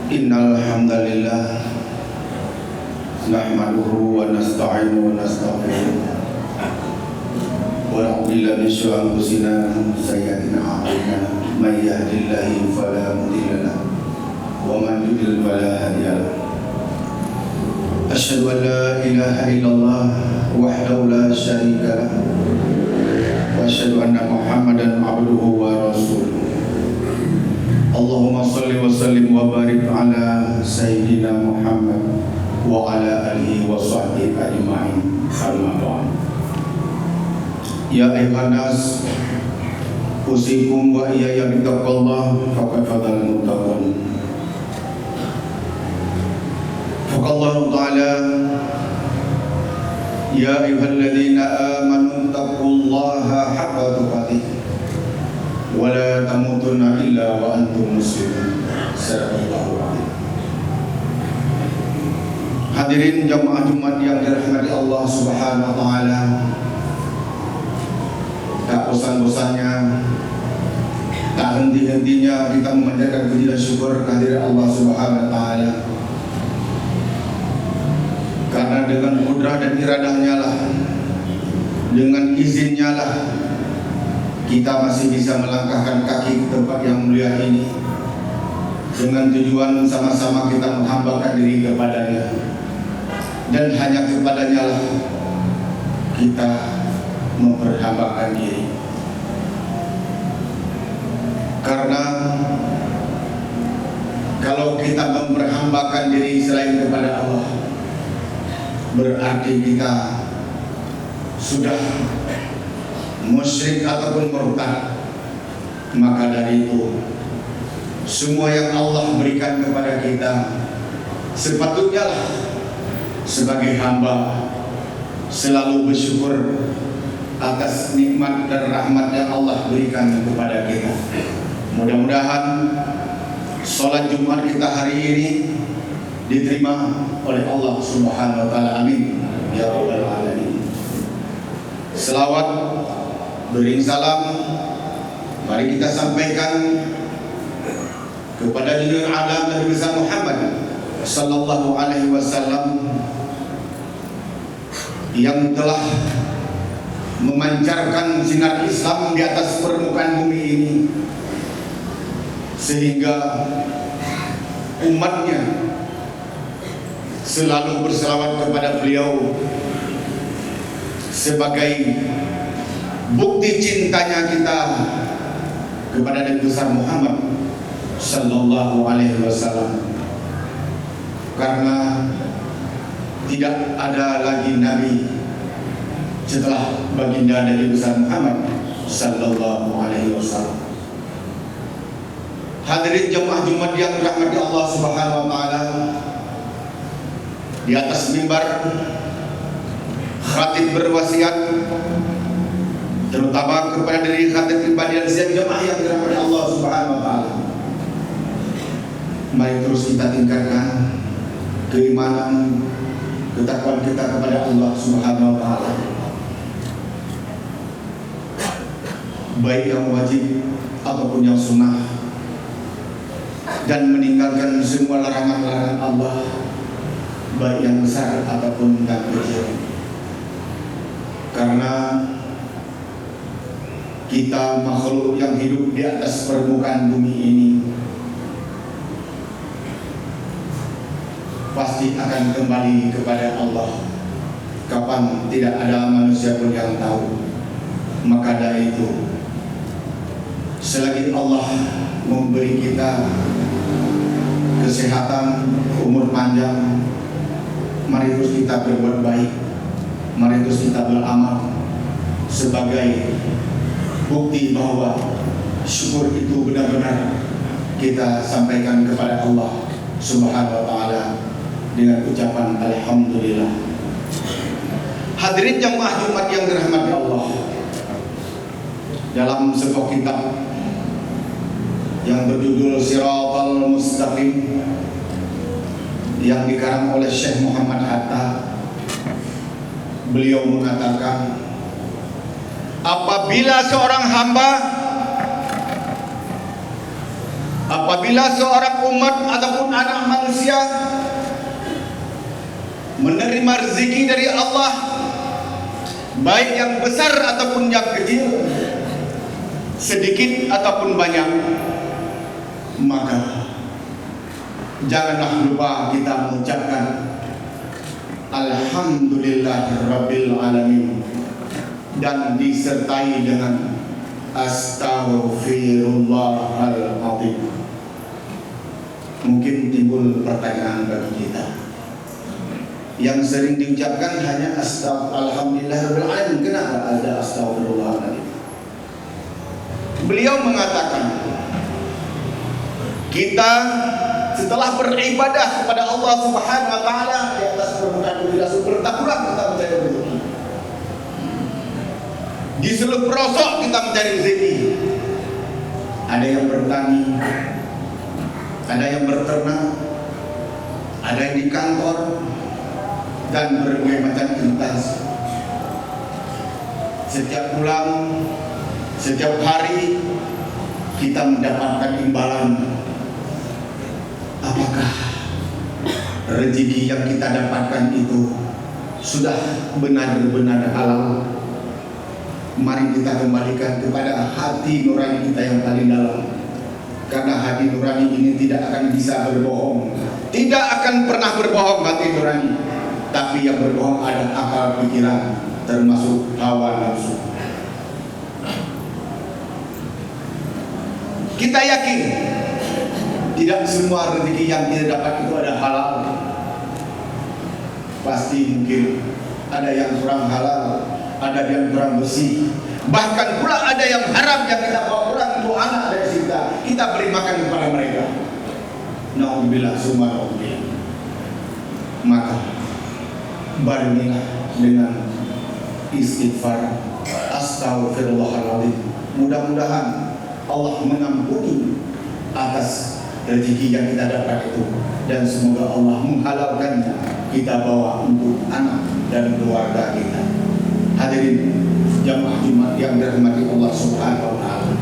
Innal hamdalillah nahmaduhu wa nasta'inuhu wa nastaghfiruh wa na'udzu billahi min syururi anfusina wa sayyiati a'malina may yahdihillahu fala mudilla lahu wa man yudlil fala hadiya lahu. Asyhadu an la ilaha illallah wahdahu la syarika lahu wa asyhadu anna Muhammadan abduhu wa rasuluh. Allahumma salli wa sallim wa barik ala Sayyidina Muhammad wa ala alihi wa sahbihi ajma'in. Amma ba'd. Ya ayyuhan nas, usikum wa iyaya bittaqwallah faqad fadal muttaqun. Faqallahu ta'ala ya ayyuhalladzina amanu taqullaha haqqa tuqatih wa la tamutunna illa wa antum muslimun. Sadaqallahu a'lam. Hadirin jamaah Jumat yang dirahmati Allah Subhanahu wa taala. Tak bosan-bosannya, tak henti-hentinya kita memanjatkan puji dan syukur kehadirat Allah Subhanahu wa taala. Karena dengan kudrah dan iradahnya lah, dengan izinnya lah, kita masih bisa melangkahkan kaki ke tempat yang mulia ini dengan tujuan sama-sama kita menghambakan diri kepadanya, dan hanya kepadanya lah kita memperhambakan diri. Karena kalau kita memperhambakan diri selain kepada Allah, berarti kita sudah musyrik ataupun murtad. Maka dari itu, semua yang Allah berikan kepada kita sepatutnya lah sebagai hamba selalu bersyukur atas nikmat dan rahmat yang Allah berikan kepada kita. Mudah-mudahan sholat Jumat kita hari ini diterima oleh Allah Subhanahu wa taala. Amin ya rabbal alamin. Selawat beri salam mari kita sampaikan kepada junjungan alam Nabi besar Muhammad sallallahu alaihi wasallam yang telah memancarkan sinar Islam di atas permukaan bumi ini, sehingga umatnya selalu berselawat kepada beliau sebagai bukti cintanya kita kepada Nabi besar Muhammad sallallahu alaihi wasallam. Karena tidak ada lagi nabi setelah baginda Nabi besar Muhammad sallallahu alaihi wasallam. Hadirin jemaah Jumat yang dirahmati Allah Subhanahu wa taala, di atas mimbar khatib berwasiat terutama kepada diri khatib pribadi dan setiap jemaah yang dirahmati Allah Subhanahu wa taala. Mari terus kita tingkatkan keimanan, ketakwaan kita kepada Allah Subhanahu wa taala, baik yang wajib ataupun yang sunnah, dan meninggalkan semua larangan-larangan Allah, baik yang besar ataupun yang kecil. Karena kita makhluk yang hidup di atas permukaan bumi ini pasti akan kembali kepada Allah. Kapan tidak ada manusia pun yang tahu. Maka dari itu, selagi Allah memberi kita kesehatan, umur panjang, mari terus kita berbuat baik, mari terus kita beramal sebagai bukti bahwa syukur itu benar-benar kita sampaikan kepada Allah Subhanahu wa taala dengan ucapan alhamdulillah. Hadirin jemaah Jumat yang dirahmati Allah, dalam sebuah kitab yang berjudul Siratal Mustaqim yang dikarang oleh Syekh Muhammad Hatta, beliau mengatakan, apabila seorang hamba Apabila seorang umat ataupun anak manusia menerima rezeki dari Allah, baik yang besar ataupun yang kecil, sedikit ataupun banyak, maka janganlah lupa kita mengucapkan Alhamdulillahirabbil alamin dan disertai dengan Astaghfirullahaladzim. Mungkin timbul pertanyaan bagi kita. Yang sering diucapkan hanya Alhamdulillahirabbil alamin. Kenapa ada Astaghfirullahaladzim? Beliau mengatakan, kita setelah beribadah kepada Allah Subhanahu wa taala di atas permukaan bumi langsung bertaburan kita mencari rezeki. Di seluruh pelosok kita mencari rezeki. Ada yang bertani, ada yang berternak, ada yang di kantor, dan berbagai macam instansi. Setiap bulan, setiap hari kita mendapatkan imbalan. Apakah rezeki yang kita dapatkan itu sudah benar-benar halal? Mari kita kembalikan kepada hati nurani kita yang paling dalam. Karena hati nurani ini tidak akan bisa berbohong, tidak akan pernah berbohong hati nurani. Tapi yang berbohong ada akal pikiran, termasuk hawa nafsu. Kita yakin tidak semua rezeki yang kita dapat itu ada halal. Pasti mungkin ada yang kurang halal, ada yang kurang bersih, bahkan pula ada yang haram yang kita bawa pulang untuk anak dari kita beri makan kepada mereka. Na'udzubillah summa na'udzubillah. Maka barengilah dengan istighfar, Astaghfirullahaladzim. Mudah-mudahan Allah mengampuni atas rezeki yang kita dapat itu, dan semoga Allah menghalalkannya kita bawa untuk anak dan keluarga kita. Hadirin jamaah Jumat yang dirahmati Allah Subhanahu wa taala.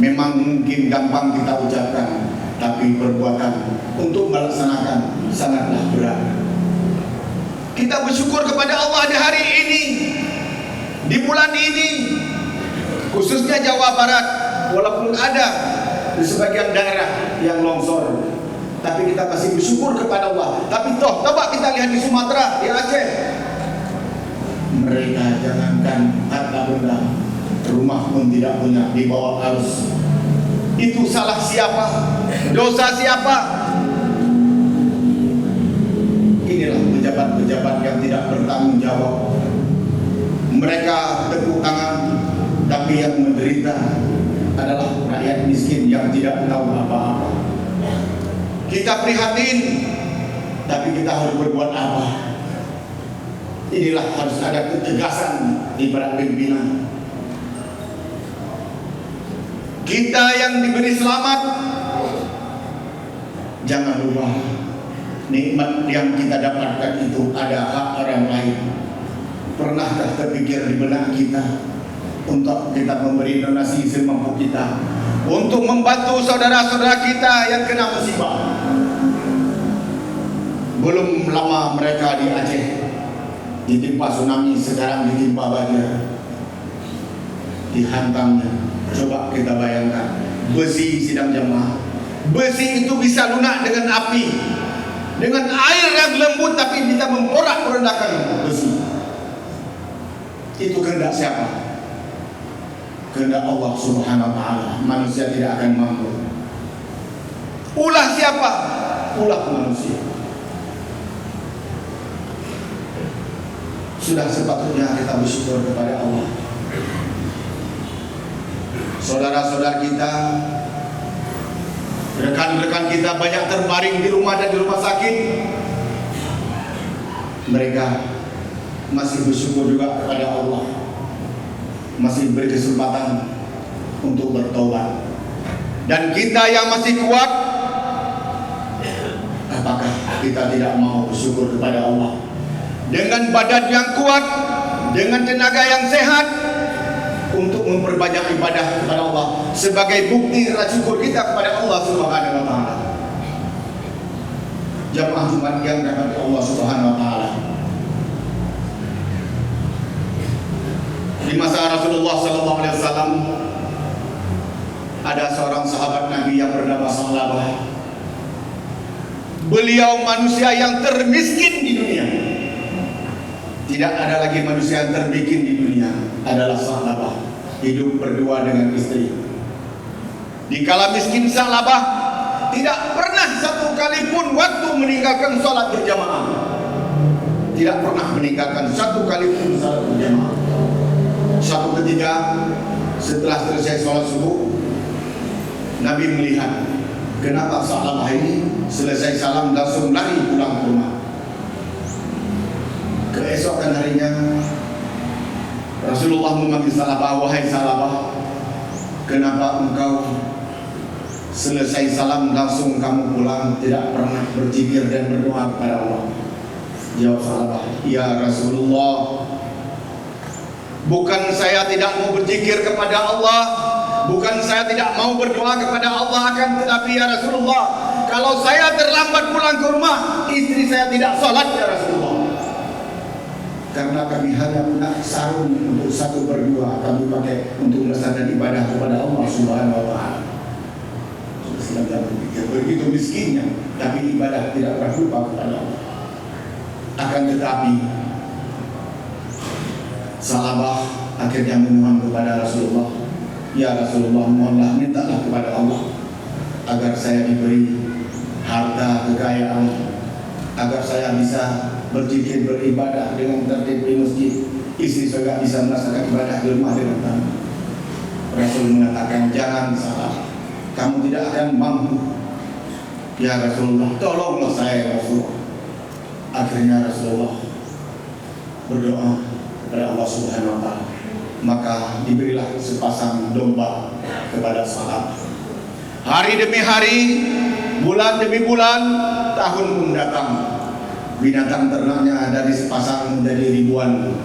Memang mungkin gampang kita ucapkan, tapi perbuatan untuk melaksanakan sangatlah berat. Kita bersyukur kepada Allah di hari ini, di bulan ini, khususnya Jawa Barat, walaupun ada di sebagian daerah yang longsor, tapi kita masih bersyukur kepada Allah. Tapi toh, coba kita lihat di Sumatera, di Aceh, mereka jangankan harta benda, rumah pun tidak punya, di bawah arus. Itu salah siapa? Dosa siapa? Inilah pejabat-pejabat yang tidak bertanggung jawab. Mereka tepuk tangan, tapi yang menderita adalah rakyat miskin yang tidak tahu apa-apa. Kita prihatin, tapi kita harus berbuat apa? Inilah harus ada ketegasan di para pimpinan. Kita yang diberi selamat, jangan lupa nikmat yang kita dapatkan itu ada hak orang lain. Pernahkah terpikir di benak kita untuk kita memberi donasi semampu kita untuk membantu saudara-saudara kita yang kena musibah? Belum lama mereka di Aceh ditimpa tsunami, sekarang ditimpa banjir, dihantamnya. Coba kita bayangkan, besi sidang jamaah, besi itu bisa lunak dengan api, dengan air yang lembut, tapi bisa memporak-porandakan besi. Itu kehendak siapa? Kehendak Allah Subhanahu wa taala. Manusia tidak akan mampu. Ulah siapa? Ulah manusia. Sudah sepatutnya kita bersyukur kepada Allah. Saudara-saudara kita, rekan-rekan kita banyak terbaring di rumah dan di rumah sakit. Mereka masih bersyukur juga kepada Allah, masih beri kesempatan untuk bertobat. Dan kita yang masih kuat, apakah kita tidak mau bersyukur kepada Allah? Dengan badan yang kuat, dengan tenaga yang sehat, untuk memperbanyak ibadah kepada Allah sebagai bukti rasa syukur kita kepada Allah Subhanahu wa taala. Jamaah Jumat yang dirahmati Allah Subhanahu wa taala. Di masa Rasulullah sallallahu alaihi wasallam ada seorang sahabat Nabi yang bernama Sa'labah. Beliau manusia yang termiskin di dunia. Tidak ada lagi manusia yang terbikin di dunia, adalah Sa'labah. Hidup berdua dengan istri. Di kala miskin Sa'labah tidak pernah satu kali pun waktu meninggalkan sholat berjamaah. Tidak pernah meninggalkan satu kali pun sholat berjamaah. Suatu ketika setelah selesai sholat subuh, Nabi melihat kenapa Sa'labah ini selesai salam langsung lari pulang ke rumah. Keesokan harinya Rasulullah memanggil Sa'labah, wahai Sa'labah, kenapa engkau selesai salam langsung kamu pulang, tidak pernah berzikir dan berdoa kepada Allah? Jawab Sa'labah, ya Rasulullah, bukan saya tidak mau berzikir kepada Allah, bukan saya tidak mau berdoa kepada Allah, akan tetapi ya Rasulullah, kalau saya terlambat pulang ke rumah, istri saya tidak sholat ya Rasulullah. Karena kami hanya punya sarung untuk satu berdua, kami pakai untuk melaksanakan ibadah kepada Allah Subhanahu wa taala. Begitu miskinnya, tapi ibadah tidak pernah lupa kepada Allah. Akan tetapi Sa'labah akhirnya memohon kepada Rasulullah, ya Rasulullah, mohonlah, mintalah kepada Allah agar saya diberi harta kekayaan, agar saya bisa berzikir beribadah dengan tertib di masjid, istri juga bisa melaksanakan ibadah di rumah dengan tenang. Rasul mengatakan, jangan salah, kamu tidak akan mampu. Ya Rasulullah, tolonglah saya ya Rasulullah. Akhirnya Rasulullah berdoa kepada Allah Subhanahu wa taala, maka diberilah sepasang domba kepada Sa'labah. Hari demi hari, bulan demi bulan, tahun pun datang. Binatang ternaknya dari sepasang menjadi ribuan.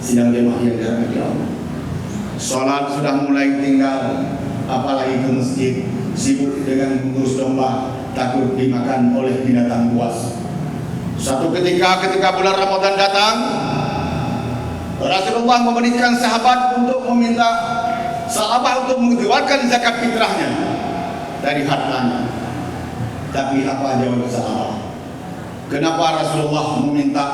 Sidang jemaah yang dirahmati Allah, sholat sudah mulai tinggal, apalagi ke masjid, sibuk dengan mengurus domba, takut dimakan oleh binatang buas. Suatu ketika bulan Ramadan datang, Rasulullah memerintahkan sahabat untuk meminta Sa'labah untuk mengeluarkan zakat fitrahnya dari hartanya. Tapi apa jawab Sa'labah? Kenapa Rasulullah meminta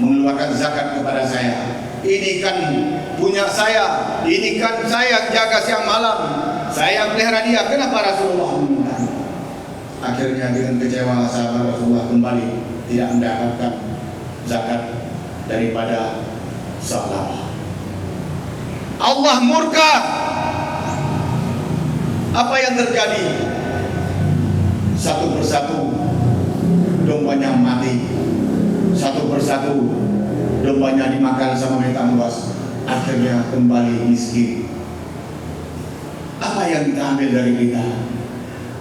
mengeluarkan zakat kepada saya? Ini kan punya saya, ini kan saya jaga siang malam, saya pelihara dia. Kenapa Rasulullah meminta? Akhirnya dengan kecewa sahabat Rasulullah kembali tidak mendapatkan zakat daripada Sa'labah. Allah murka. Apa yang terjadi? Satu persatu dombanya mati, satu persatu dombanya dimakan sama binatang buas. Akhirnya kembali miskin. Apa yang kita ambil dari kita?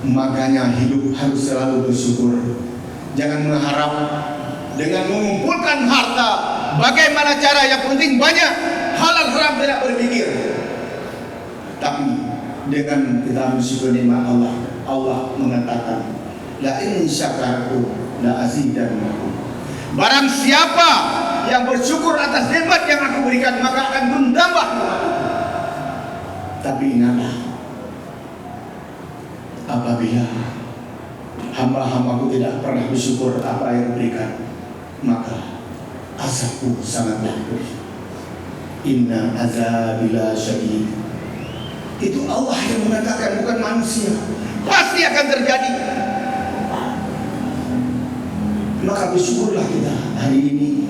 Makanya hidup harus selalu bersyukur. Jangan mengharap dengan mengumpulkan harta, bagaimana cara, yang penting banyak, halal haram tidak berpikir. Tapi dengan kita bersyukur nikmat Allah, Allah mengatakan, la in syakartu la azidannakum. Barang siapa yang bersyukur atas nikmat yang aku berikan, maka akan bertambah. Tapi ingatlah, apabila hamba-hambaku tidak pernah bersyukur apa yang diberikan, maka azabku sangatlah pedih. Inna azabila syadid. Itu Allah yang mengatakan, bukan manusia. Pasti akan terjadi. Maka bersyukurlah kita hari ini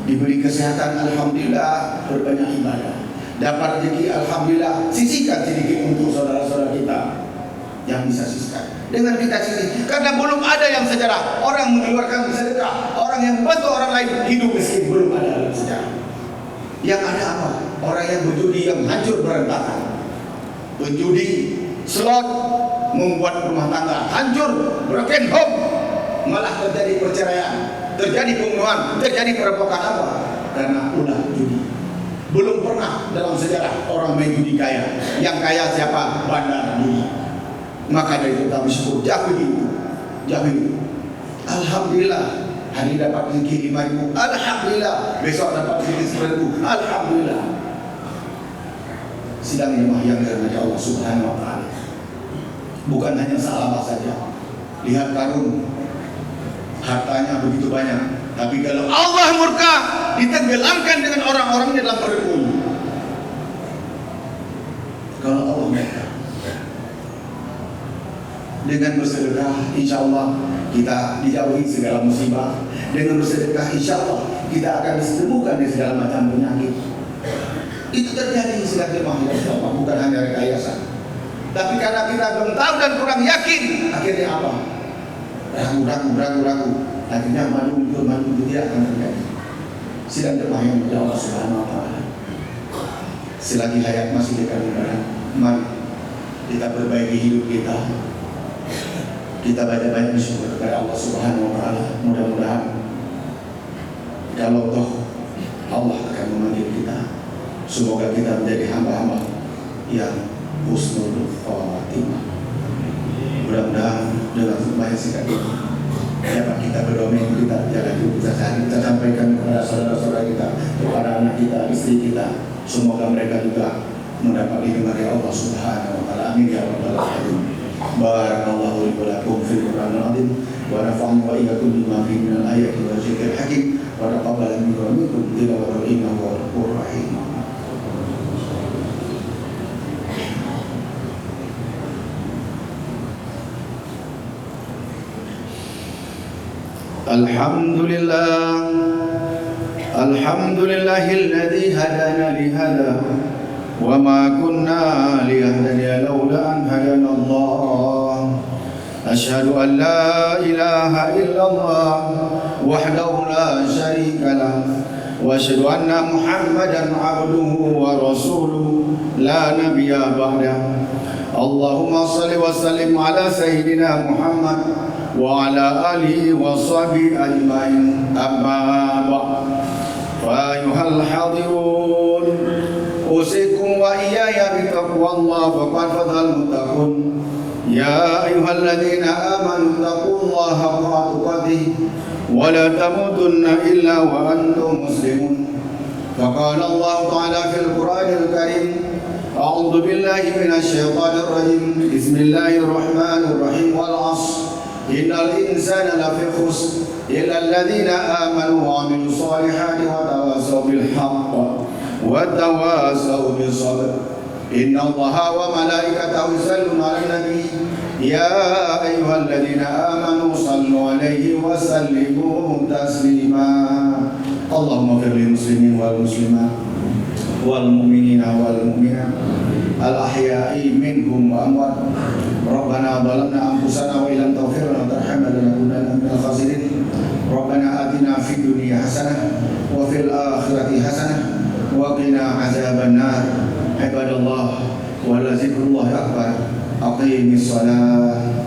diberi kesehatan, alhamdulillah, berbanyak ibadah. Dapat rezeki, alhamdulillah, sisihkan sedikit untuk saudara-saudara kita yang bisa sisihkan. Dengan kita sisih, karena belum ada yang sejarah orang mengeluarkan sedekah, orang yang membantu orang lain hidup miskin, belum ada dalam sejarah. Yang ada apa? Orang yang berjudi yang hancur berantakan. Berjudi, slot, membuat rumah tangga hancur, broken home, malah terjadi perceraian, terjadi pembunuhan, terjadi perampokan. Apa? Karena ulah judi. Belum pernah dalam sejarah orang main judi kaya. Yang kaya siapa? Bandar judi. Maka dari itu kami syukur. Jauh itu. Alhamdulillah. Hari dapat rezeki 5.000. Alhamdulillah. Besok dapat rezeki 10.000. Alhamdulillah. Sidang jemaah yang dirahmati Allah Subhanahu wa taala. Bukan hanya sahabat saja. Lihat Karun. Hartanya begitu banyak. Tapi kalau Allah murka, ditenggelamkan dengan orang-orangnya dalam perut. Kalau Allah murka, dengan bersedekah, insya Allah kita dijauhi segala musibah. Dengan bersedekah, insya Allah kita akan disembuhkan dari segala macam penyakit. Itu terjadi sedang jemaah ya Allah, bukan hanya rekayasa. Tapi karena kita belum tahu dan kurang yakin, akhirnya apa? Ragu. Akhirnya maju tidak akan terjadi. Sidang jemaah yang mulia Allah Subhanahu wa taala. Selagi hayat masih di kandungan badan, mari kita perbaiki hidup kita. Kita banyak-banyak bersyukur kepada Allah Subhanahu wa taala. Mudah-mudahan kalau toh Allah akan memanggil kita, semoga kita menjadi hamba-hamba yang husnul khatimah. Mudah-mudahan dengan banyak sikap ini dapat kita berdoa, kita jalan hidup kita sehari, kita sampaikan kepada saudara-saudara kita, kepada anak kita, istri kita. Semoga mereka juga mendapat lindungan dari Allah Subhanahu wa taala. Amin ya rabbal alamin. Barakallahu li wa lakum fil Qur'anil azim wa nafa'ani wa iyyakum bima fihi minal ayati wa dzikril hakim wa taqabbal minni wa minkum tilawatan innahu ghafurur rahim. Alhamdulillahilladzi hadana li hadha wa ma kunna liyahtadiya laula an hadana Allah. Asyhadu an la ilaha illallah wahdahu la syarika lah wa asyhadu anna Muhammadan abduhu wa rasuluhu la nabiyya ba'dah. Allahumma shalli wa sallim ala sayyidina Muhammad wa ala alihi wa sahbihi ajma'in. Amma ba'd. Fa ayyuhal hadirun, usikum wa iyaya bi taqwallah faqad fazal muttaqun. Ya ayyuhalladzina amanu taqullaha haqqa tuqatih wa la tamutunna illa wa antum muslimun. Faqala Allah ta'ala fil Qur'anil Karim, a'udzu billahi minasy syaithanir rajim. Bismillahirrahmanirrahim. Wal 'ashr innal insana lafi khusr illa alladhina amanu wa 'amilus solihati wa tawasaw bil haqq wa tawasaw bis sabr. Inna Allaha wa malaikatahu yusalluna 'alan nabi ya ayyuhalladzina amanu sallu 'alaihi wa sallimu taslima. Allahumma fir lil muslimin wal muslimat wal mu'minina wal mu'minat al ahya'i minhum wa amwat. Rabbana zalamna anfusana wa illam taghfir lana wa tarhamna lanakunanna minal khasirin. Rabbana atina fid dunya hasanah wa fil akhirati hasanah wa qina azabannar. Ibadallah wa la zikrullahi akbar. Aqimis shalah.